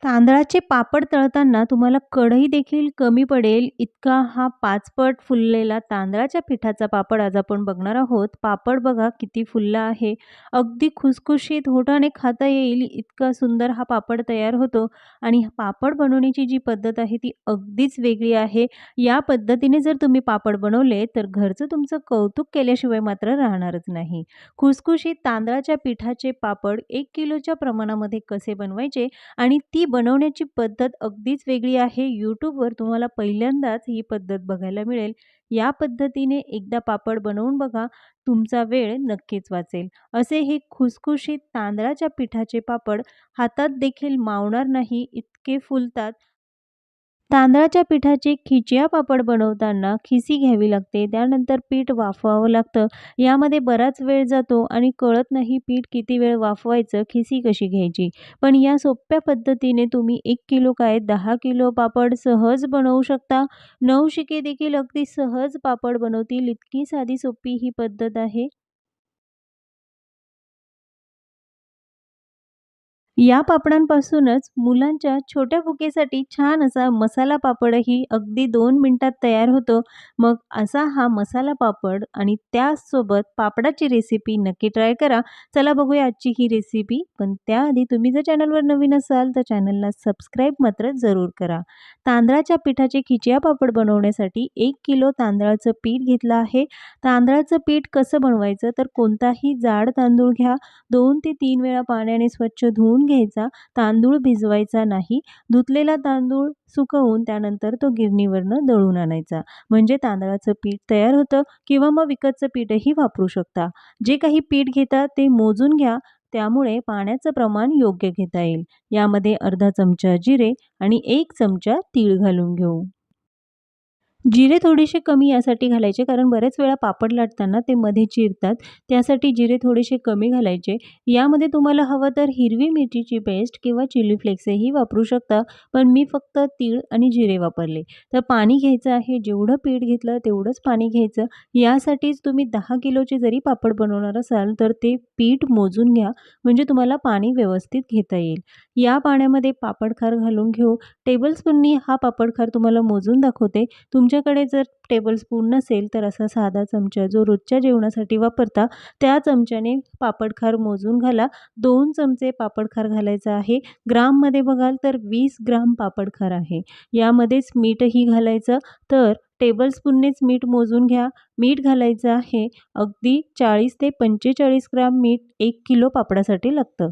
तांदळाचे पापड तळताना तुम्हाला कढई देखील कमी पडेल इतका हा 5 पट फुललेला तांदळाच्या पिठाचा पापड आज आपण बघणार आहोत. पापड बघा किती फुलला आहे. अगदी खुसखुशीत ओठाने खाता येईल इतका सुंदर हा पापड तयार होतो आणि हा पापड बनवण्याची जी पद्धत आहे ती अगदीच वेगळी आहे. या पद्धतीने जर तुम्ही पापड बनवले तर घरचं तुमचं कौतुक केल्याशिवाय मात्र राहणारच नाही. खुसखुशीत तांदळाच्या पिठाचे पापड 1 किलोच्या प्रमाणामध्ये कसे बनवायचे आणि ती बनवण्याची पद्धत अगदीच वेगळी आहे. YouTubeवर तुम्हाला पहिल्यांदाच ही पद्धत बघायला मिळेल. या पद्धतीने एकदा पापड बनवून बघा, तुमचा वेळ नक्कीच वाचेल. असे हे खुसखुशीत तांदळाच्या पिठाचे पापड हातात देखील मावणार नाही इतके फुलतात. तांदळाच्या पिठाचे खिचिया पापड बनवताना खिसी घ्यावी लागते. त्यानंतर पीठ वाफवावं लागतं. यामध्ये बराच वेळ जातो आणि कळत नाही पीठ किती वेळ वाफवायचं, खिसी कशी घ्यायची. पण या सोप्या पद्धतीने तुम्ही 1 किलो काय 10 किलो पापड सहज बनवू शकता. नवशिके देखील अगदी सहज पापड बनवतील इतकी साधी सोपी ही पद्धत आहे. या पापडांपासूनच मुलांच्या छोट्या भुकेसाठी छान असा मसाला पापडही अगदी 2 मिनिटात तयार होतो. मग असा हा मसाला पापड आणि त्यासोबत पापडाची रेसिपी नक्की ट्राय करा. चला बघूया आजची ही रेसिपी. पण त्याआधी तुम्ही जर चॅनलवर नवीन असाल तर चॅनलला सबस्क्राईब मात्र जरूर करा. तांदळाच्या पिठाचे खिचिया पापड बनवण्यासाठी 1 किलो तांदळाचं पीठ घेतलं आहे. तांदळाचं पीठ कसं बनवायचं तर कोणताही जाड तांदूळ घ्या. 2 ते 3 वेळा पाण्याने स्वच्छ धुवून घ्यायचा. तांदूळ भिजवायचा नाही. धुतलेला तांदूळ सुकवून त्यानंतर तो गिरणीवरनं दळून आणायचा. म्हणजे तांदळाचं पीठ तयार होतं किंवा मग विकतचं पीठही वापरू शकता. जे काही पीठ घेता ते मोजून घ्या. त्यामुळे पाण्याचं प्रमाण योग्य घेता येईल. यामध्ये अर्धा चमचा जिरे आणि 1 चमचा तीळ घालून घेऊ. जिरे थोडेसे कमी यासाठी घालायचे कारण बरेच वेळा पापड लाटताना ते मध्ये चिरतात. त्यासाठी जिरे थोडेसे कमी घालायचे. यामध्ये तुम्हाला हवं तर हिरवी मिरचीची पेस्ट किंवा चिली फ्लेक्सही वापरू शकता. पण मी फक्त तीळ आणि जिरे वापरले. तर पाणी घ्यायचं आहे. जेवढं पीठ घेतलं तेवढंच पाणी घ्यायचं. यासाठीच तुम्ही 10 किलोचे जरी पापड बनवणार असाल तर ते पीठ मोजून घ्या. म्हणजे तुम्हाला पाणी व्यवस्थित घेता येईल. या पाण्यामध्ये पापड खार घालून घेऊ. टेबलस्पूननी हा पापड खार तुम्हाला मोजून दाखवते. तुमच्याकडे जर टेबलस्पून नसेल तर असा साधा चमचा जो रोजच्या जेवणासाठी वापरता त्या चमच्याने पापडखार मोजून घाला. 2 चमचे पापडखार घालायचा आहे. ग्राममध्ये बघाल तर 20 ग्राम पापडखार आहे. यामध्येच मीठही घालायचं. तर टेबलस्पूननेच मीठ मोजून घ्या. मीठ घालायचं आहे अगदी 40 ते 45 ग्राम मीठ 1 किलो पापडासाठी लागतं.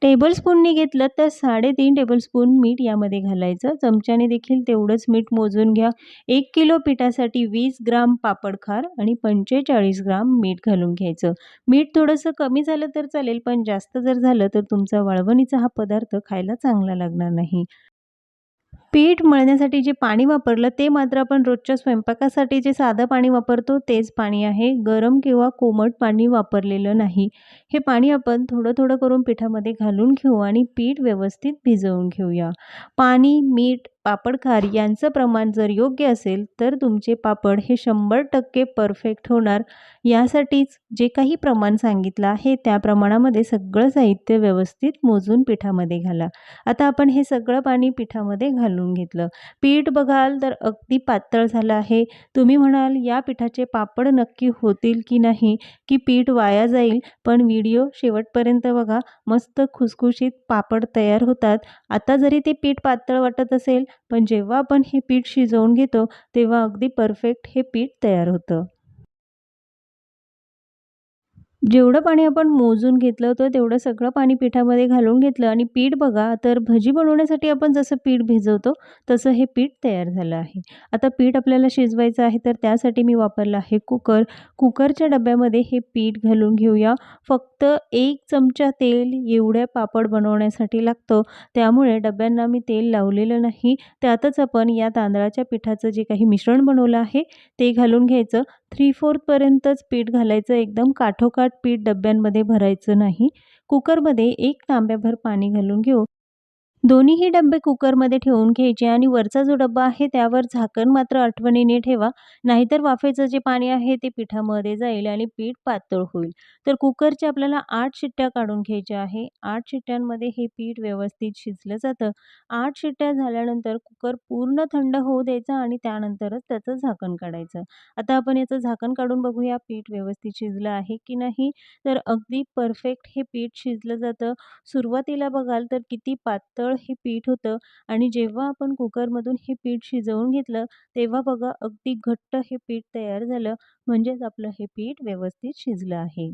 टेबलस्पूननी घेतलं तर 3.5 टेबलस्पून मीठ यामध्ये घालायचं. चमच्याने देखील तेवढंच मीठ मोजून घ्या. 1 किलो पिठासाठी 20 ग्राम पापड खार आणि 45 ग्राम मीठ घालून घ्यायचं. मीठ थोडंसं कमी झालं तर चालेल, पण जास्त जर झालं तर तुमचा वाळवणीचा हा पदार्थ खायला चांगला लागणार नाही. पीठ मळण्यासाठी जे पाणी वापरलं ते मात्र आपण रोजच्या स्वयंपाकासाठी जे साधं पाणी वापरतो तेच पाणी आहे. गरम किंवा कोमट पाणी वापरलेलं नाही. हे पाणी आपण थोडं-थोडं करून पिठामध्ये घालून घेऊ आणि पीठ व्यवस्थित भिजवून घेऊया. पाणी, मीठ, पापड खार यांचं प्रमाण जर योग्य असेल तर तुमचे पापड हे 100% परफेक्ट होणार. यासाठीच जे काही प्रमाण सांगितलं आहे त्या प्रमाणामध्ये सगळं साहित्य व्यवस्थित मोजून पिठामध्ये घाला. आता आपण हे सगळं पाणी पिठामध्ये घालून घेतलं. पीठ बघाल तर अगदी पातळ झालं आहे. तुम्ही म्हणाल या पिठाचे पापड नक्की होतील की नाही, की पीठ वाया जाईल? पण व्हिडिओ शेवटपर्यंत बघा. मस्त खुसखुशीत पापड तयार होतात. आता जरी ते पीठ पातळ वाटत असेल, पण जेव्हा आपण हे पीठ शिजवून घेतो, तेव्हा अगदी परफेक्ट हे पीठ तयार होतं. जेवढं पाणी आपण मोजून घेतलं होतं, तेवढं सगळं पाणी पिठामध्ये घालून घेतलं आणि पीठ बघा, तर भजी बनवण्यासाठी आपण जसं पीठ भिजवतो, तसं हे पीठ तयार झालं आहे. आता पीठ आपल्याला शिजवायचं आहे, तर त्यासाठी मी वापरलं आहे कुकर. कुकरच्या डब्यामध्ये हे पीठ घालून घेऊया. फक्त 1 चमचा तेल एवढ्या पापड बनवण्यासाठी लागतं. त्यामुळे डब्यांना मी तेल लावलेलं नाही. त्यातच आपण या तांदळाच्या पिठाचं जे काही मिश्रण बनवलं आहे, ते घालून घ्यायचं. 3/4 पर्यंतच पीठ घालायचं. एकदम काठोकाठ पीठ डब्यांमध्ये भरायचं नाही. कुकरमध्ये 1 तांब्याभर पाणी घालून घेऊ. दोन्हीही डब्बे कुकरमध्ये ठेवून घ्यायचे आणि वरचा जो डब्बा आहे त्यावर झाकण मात्र आठवणीने ठेवा. नाहीतर वाफेचं जे पाणी आहे ते पिठामध्ये जाईल आणि पीठ पातळ होईल. तर कुकरच्या आपल्याला 8 शिट्ट्या काढून घ्यायच्या आहे. 8 शिट्ट्यांमध्ये हे पीठ व्यवस्थित शिजलं जातं. 8 शिट्ट्या झाल्यानंतर कुकर पूर्ण थंड होऊ द्यायचा आणि त्यानंतरच त्याचं झाकण काढायचं. आता आपण याचं झाकण काढून बघूया पीठ व्यवस्थित शिजलं आहे की नाही. तर अगदी परफेक्ट हे पीठ शिजलं जातं. सुरुवातीला बघाल तर किती पातळ हे पीठ होतं आणि जेव्हा आपण कुकरमधून हे पीठ शिजवून घेतलं, तेव्हा बघा अगदी घट्ट हे पीठ तयार झालं. म्हणजेच आपलं हे पीठ व्यवस्थित शिजलं आहे.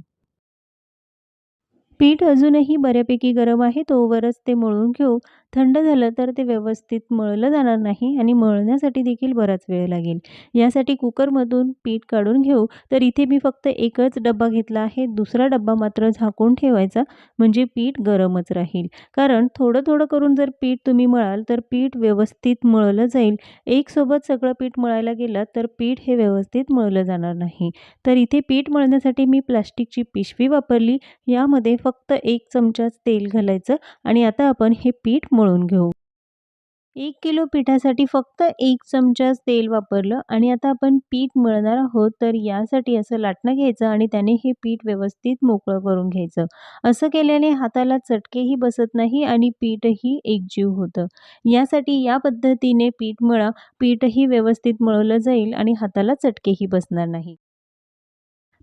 पीठ अजूनही बऱ्यापैकी गरम आहे तोवरच ते मळून घेऊ. थंड झालं तर ते व्यवस्थित मळलं जाणार नाही आणि मळण्यासाठी देखील बराच वेळ लागेल. यासाठी कुकरमधून पीठ काढून घेऊ. तर इथे मी फक्त एकच डब्बा घेतला आहे. दुसरा डब्बा मात्र झाकून ठेवायचा म्हणजे पीठ गरमच राहील. कारण थोडं-थोडं करून जर पीठ तुम्ही मळाल तर पीठ व्यवस्थित मळलं जाईल. एकसोबत सगळं पीठ मळायला गेलं तर पीठ हे व्यवस्थित मळलं जाणार नाही. तर इथे पीठ मळण्यासाठी मी प्लास्टिकची पिशवी वापरली. यामध्ये फक्त 1 चमचाच तेल घालायचं आणि आता आपण हे पीठ मळून घेऊ. 1 किलो पिठासाठी फक्त 1 चमचाच तेल वापरलं आणि आता आपण पीठ मळणार आहोत. तर यासाठी असं लाटणं घ्यायचं आणि त्याने हे पीठ व्यवस्थित मोकळं करून घ्यायचं. असं केल्याने हाताला चटकेही बसत नाही आणि पीठही एकजीव होतं. यासाठी या पद्धतीने पीठ मळा. पीठही व्यवस्थित मळलं जाईल आणि हाताला चटकेही बसणार नाही.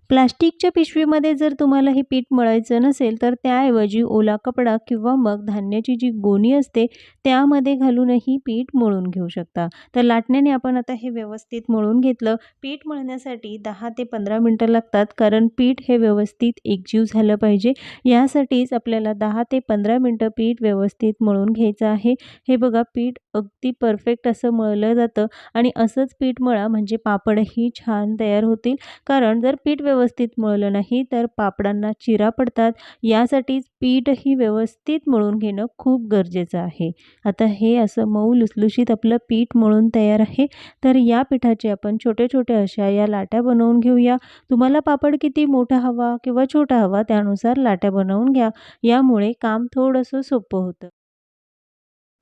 प्लास्टिकच्या पिशवीमध्ये जर तुम्हाला हे पीठ मळायचं नसेल, तर त्याऐवजी ओला कपडा किंवा मग धान्याची जी गोणी असते, त्यामध्ये घालूनही पीठ मळून घेऊ शकता. तर लाटण्याने आपण आता हे व्यवस्थित मळून घेतलं. पीठ मळण्यासाठी 10 ते 15 मिनिटं लागतात, कारण पीठ हे व्यवस्थित एकजीव झालं पाहिजे. यासाठीच आपल्याला 10 ते 15 मिनिटं पीठ व्यवस्थित मळून घ्यायचं आहे. हे बघा पीठ अगदी परफेक्ट असं मळलं जातं आणि असंच पीठ मळा म्हणजे पापडही छान तयार होतील. कारण जर पीठ व्यवस्थित मळलं नाही तर पापडांना चिरा पडतात. यासाठीच पीठही व्यवस्थित मळून घेणं खूप गरजेचं आहे. आता हे असं मऊ लुसलुशीत आपलं पीठ मळून तयार आहे. तर या पिठाचे आपण छोट्या-छोट्या अशा या लाट्या बनवून घेऊया. तुम्हाला पापड किती मोठा हवा किंवा छोटा हवा त्यानुसार लाट्या बनवून घ्या. यामुळे काम थोडंसं सोपं होतं.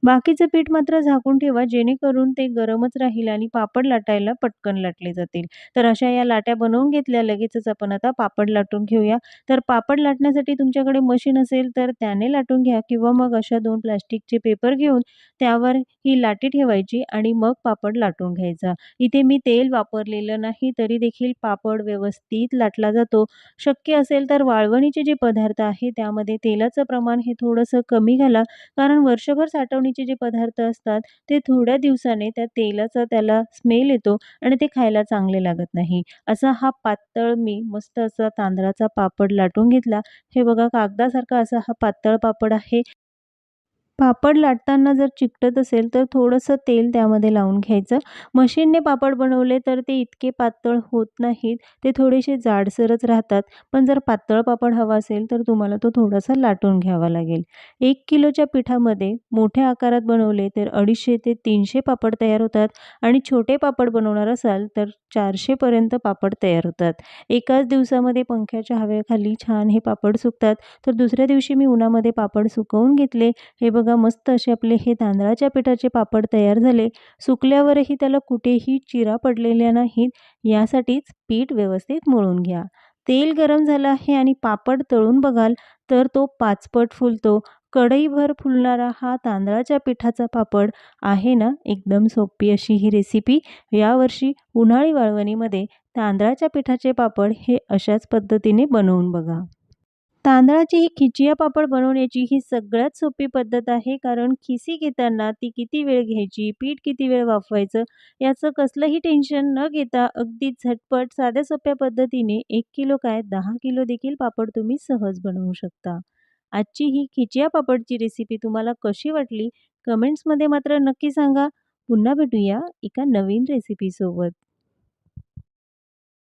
बाकीचं पीठ मात्र झाकून ठेवा जेणेकरून ते गरमच राहील आणि पापड लाटायला पटकन लाटले जातील. तर अशा या लाट्या बनवून घेतल्या लगेचच आपण आता पापड लाटून घेऊया. तर पापड लाटण्यासाठी तुमच्याकडे मशीन असेल तर त्याने लाटून घ्या किंवा मग अशा 2 प्लास्टिकचे पेपर घेऊन त्यावर ही लाटी ठेवायची आणि मग पापड लाटून घ्यायचा. इथे मी तेल वापरलेलं नाही तरी देखील पापड व्यवस्थित लाटला जातो. शक्य असेल तर वाळवणीचे जे पदार्थ आहे त्यामध्ये तेलाचं प्रमाण हे थोडंसं कमी घाला. कारण वर्षभर साठवणीचे जे पदार्थ असतात, ते थोड्या दिवसाने त्या तेलाचा त्याला स्मेल येतो आणि ते खायला चांगले लागत नाही. असा हा पातळ मी मस्त असा तांदळाचा पापड लाटून घेतला. हे बघा कागदासारखा असा हा पातळ पापड आहे. पापड लाटताना जर चिकटत असेल, तर थोडंसं तेल त्यामध्ये लावून घ्यायचं. मशीनने पापड बनवले तर ते इतके पातळ होत नाहीत. ते थोडेसे जाडसरच राहतात. पण जर पातळ पापड हवा असेल, तर तुम्हाला तो थोडासा लाटून घ्यावा लागेल. 1 किलोच्या पिठामध्ये मोठ्या आकारात बनवले तर 250 ते 300 पापड तयार होतात आणि छोटे पापड बनवणार असाल, तर 400 पर्यंत पापड तयार होतात. एकाच दिवसामध्ये पंख्याच्या हवेखाली छान हे पापड सुकतात. तर दुसऱ्या दिवशी मी उन्हामध्ये पापड सुकवून घेतले. हे बघा मस्त असे आपले हे तांदळाच्या पिठाचे पापड तयार झाले. सुकल्यावरही त्याला कुठेही चिरा पडलेल्या नाहीत. यासाठीच पीठ व्यवस्थित मळून घ्या. तेल गरम झालं आहे आणि पापड तळून बघाल तर तो 5 पट फुलतो. कढईभर फुलणारा हा तांदळाच्या पिठाचा पापड आहे ना, एकदम सोपी अशी ही रेसिपी. यावर्षी उन्हाळी वाळवणीमध्ये तांदळाच्या पिठाचे पापड हे अशाच पद्धतीने बनवून बघा. तांदळाची ही खिचिया पापड बनवण्याची ही सगळ्यात सोपी पद्धत आहे. कारण खिसी घेताना ती किती वेळ घ्यायची, पीठ किती वेळ वाफवायचं याचं कसलंही टेन्शन न घेता अगदी झटपट साध्या सोप्या पद्धतीने 1 किलो काय 10 किलो देखील पापड तुम्ही सहज बनवू शकता. आजची ही खिचिया पापडची रेसिपी तुम्हाला कशी वाटली? कमेंट्समध्ये मात्र नक्की सांगा. पुन्हा भेटूया एका नवीन रेसिपीसोबत.